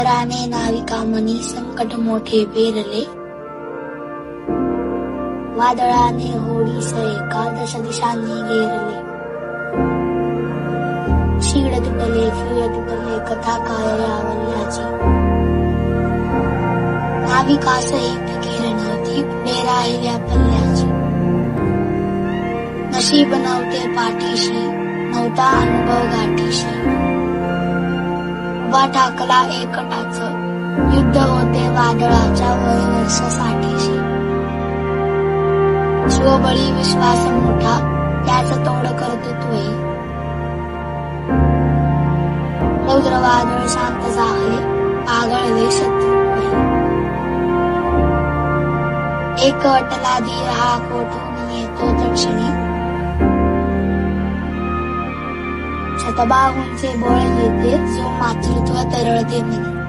राणे नाविका मनी संकट मोठे पेरले, वादळाने होडी सळे का दश दिशांनी घेरले. शीड तुटले फूल तुटले कथा काय या वल्ल्याची, नाविका सहित घेर नव्हती पुढे राहिल्या पल्ल्याची. नशीब नव्हते पाठीशी नव्हता अनुभव गाठीशी, उभा ठाकला एकटाच युद्ध होते वादळाच्या वर्षासाठीशी. स्वबळी विश्वास मोठा त्याच तोड कर्तृत्व, रौद्र वादळ शांत झाले आगळले शत्रुत्व. एक अटला धीर हा कोठून येतो दक्षिणी, शतबाहूंचे बळ येते जो मातृत्व तरळते मनी.